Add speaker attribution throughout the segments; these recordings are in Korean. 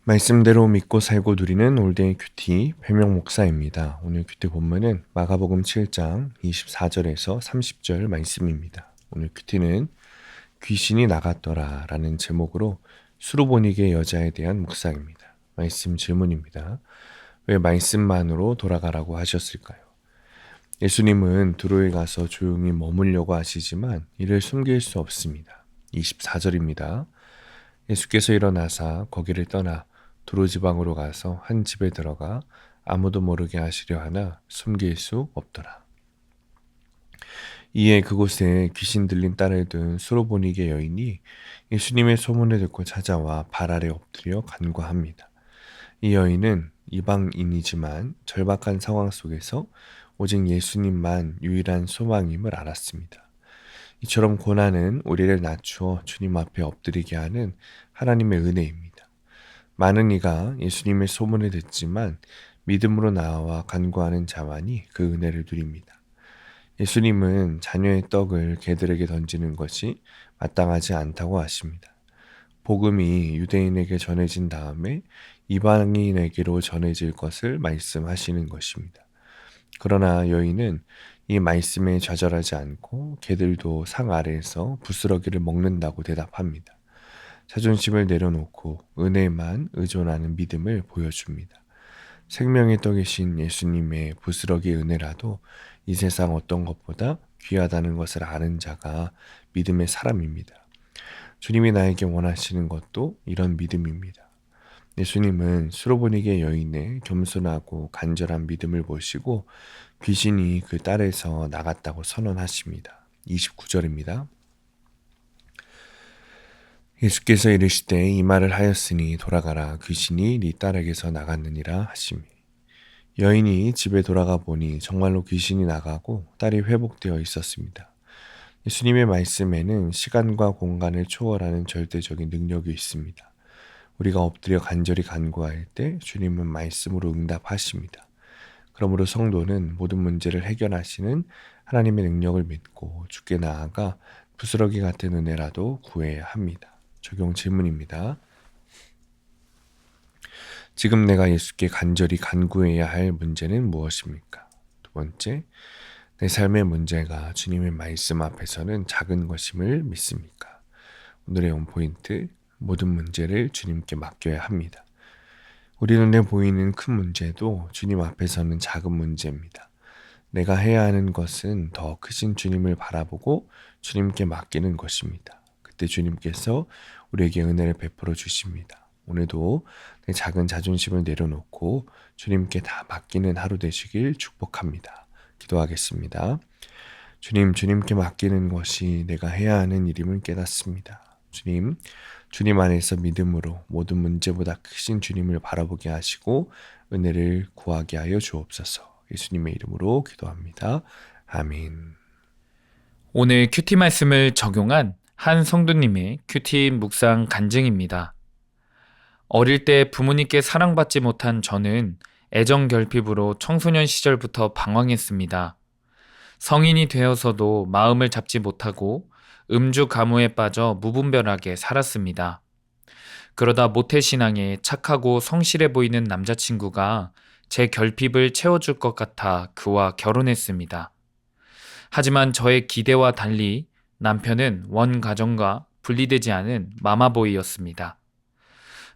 Speaker 1: 말씀대로 믿고 살고 누리는 올데이 큐티 배명 목사입니다. 오늘 큐티 본문은 마가복음 7장 24절에서 30절 말씀입니다. 오늘 큐티는 귀신이 나갔더라 라는 제목으로 수르보니게 여자에 대한 묵상입니다. 말씀 질문입니다. 왜 말씀만으로 돌아가라고 하셨을까요? 예수님은 두로에 가서 조용히 머물려고 하시지만 이를 숨길 수 없습니다. 24절입니다. 예수께서 일어나사 거기를 떠나 두로 지방으로 가서 한 집에 들어가 아무도 모르게 하시려 하나 숨길 수 없더라. 이에 그곳에 귀신 들린 딸을 둔 수로보니게 여인이 예수님의 소문을 듣고 찾아와 발 아래 엎드려 간구합니다. 이 여인은 이방인이지만 절박한 상황 속에서 오직 예수님만 유일한 소망임을 알았습니다. 이처럼 고난은 우리를 낮추어 주님 앞에 엎드리게 하는 하나님의 은혜입니다. 많은 이가 예수님의 소문을 듣지만 믿음으로 나와 간구하는 자만이 그 은혜를 누립니다. 예수님은 자녀의 떡을 개들에게 던지는 것이 마땅하지 않다고 하십니다. 복음이 유대인에게 전해진 다음에 이방인에게로 전해질 것을 말씀하시는 것입니다. 그러나 여인은 이 말씀에 좌절하지 않고 개들도 상 아래에서 부스러기를 먹는다고 대답합니다. 자존심을 내려놓고 은혜에만 의존하는 믿음을 보여줍니다. 생명의 떡이신 예수님의 부스러기 은혜라도 이 세상 어떤 것보다 귀하다는 것을 아는 자가 믿음의 사람입니다. 주님이 나에게 원하시는 것도 이런 믿음입니다. 예수님은 수로보니게 여인의 겸손하고 간절한 믿음을 보시고 귀신이 그 딸에서 나갔다고 선언하십니다. 29절입니다. 예수께서 이르시되 이 말을 하였으니 돌아가라 귀신이 네 딸에게서 나갔느니라 하시매 여인이 집에 돌아가 보니 정말로 귀신이 나가고 딸이 회복되어 있었습니다. 예수님의 말씀에는 시간과 공간을 초월하는 절대적인 능력이 있습니다. 우리가 엎드려 간절히 간구할 때 주님은 말씀으로 응답하십니다. 그러므로 성도는 모든 문제를 해결하시는 하나님의 능력을 믿고 주께 나아가 부스러기 같은 은혜라도 구해야 합니다. 적용 질문입니다. 지금 내가 예수께 간절히 간구해야 할 문제는 무엇입니까? 두 번째, 내 삶의 문제가 주님의 말씀 앞에서는 작은 것임을 믿습니까? 오늘의 원포인트, 모든 문제를 주님께 맡겨야 합니다. 우리 눈에 보이는 큰 문제도 주님 앞에서는 작은 문제입니다. 내가 해야 하는 것은 더 크신 주님을 바라보고 주님께 맡기는 것입니다. 그때 주님께서 우리에게 은혜를 베풀어 주십니다. 오늘도 내 작은 자존심을 내려놓고 주님께 다 맡기는 하루 되시길 축복합니다. 기도하겠습니다. 주님께 맡기는 것이 내가 해야 하는 일임을 깨닫습니다. 주님 안에서 믿음으로 모든 문제보다 크신 주님을 바라보게 하시고 은혜를 구하게 하여 주옵소서. 예수님의 이름으로 기도합니다. 아멘.
Speaker 2: 오늘 큐티 말씀을 적용한 한 성도님의 큐티 묵상 간증입니다. 어릴 때 부모님께 사랑받지 못한 저는 애정 결핍으로 청소년 시절부터 방황했습니다. 성인이 되어서도 마음을 잡지 못하고 음주 가무에 빠져 무분별하게 살았습니다. 그러다 모태신앙에 착하고 성실해 보이는 남자친구가 제 결핍을 채워줄 것 같아 그와 결혼했습니다. 하지만 저의 기대와 달리 남편은 원 가정과 분리되지 않은 마마보이였습니다.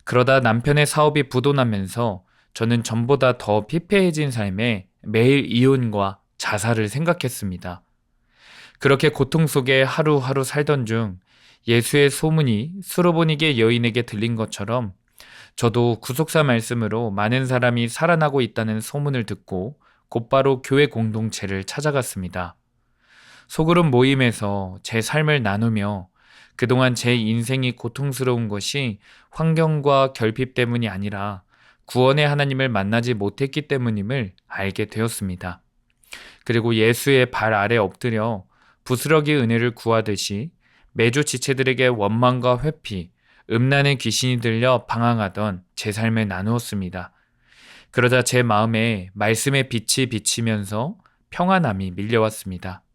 Speaker 2: 그러다 남편의 사업이 부도나면서 저는 전보다 더 피폐해진 삶에 매일 이혼과 자살을 생각했습니다. 그렇게 고통 속에 하루하루 살던 중 예수의 소문이 수로보니게 여인에게 들린 것처럼 저도 구속사 말씀으로 많은 사람이 살아나고 있다는 소문을 듣고 곧바로 교회 공동체를 찾아갔습니다. 소그룹 모임에서 제 삶을 나누며 그동안 제 인생이 고통스러운 것이 환경과 결핍 때문이 아니라 구원의 하나님을 만나지 못했기 때문임을 알게 되었습니다. 그리고 예수의 발 아래 엎드려 부스러기 은혜를 구하듯이 매주 지체들에게 원망과 회피, 음란의 귀신이 들려 방황하던 제 삶을 나누었습니다. 그러자 제 마음에 말씀의 빛이 비치면서 평안함이 밀려왔습니다.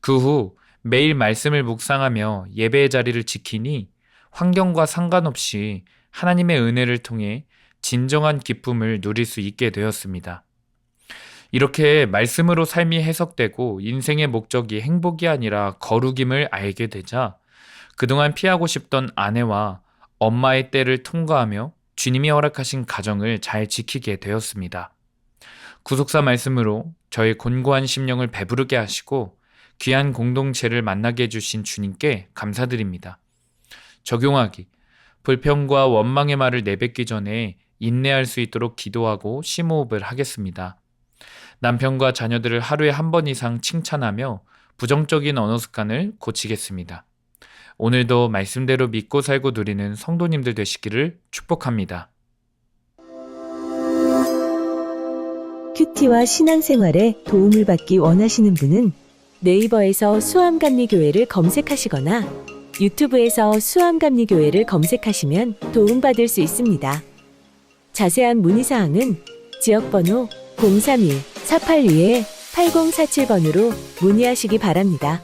Speaker 2: 그 후 매일 말씀을 묵상하며 예배의 자리를 지키니 환경과 상관없이 하나님의 은혜를 통해 진정한 기쁨을 누릴 수 있게 되었습니다. 이렇게 말씀으로 삶이 해석되고 인생의 목적이 행복이 아니라 거룩임을 알게 되자 그동안 피하고 싶던 아내와 엄마의 때를 통과하며 주님이 허락하신 가정을 잘 지키게 되었습니다. 구속사 말씀으로 저의 곤고한 심령을 배부르게 하시고 귀한 공동체를 만나게 해주신 주님께 감사드립니다. 적용하기. 불평과 원망의 말을 내뱉기 전에 인내할 수 있도록 기도하고 심호흡을 하겠습니다. 남편과 자녀들을 하루에 한 번 이상 칭찬하며 부정적인 언어 습관을 고치겠습니다. 오늘도 말씀대로 믿고 살고 누리는 성도님들 되시기를 축복합니다.
Speaker 3: 큐티와 신앙생활에 도움을 받기 원하시는 분은 네이버에서 수암감리교회를 검색하시거나 유튜브에서 수암감리교회를 검색하시면 도움받을 수 있습니다. 자세한 문의사항은 지역번호 031-482-8047번으로 문의하시기 바랍니다.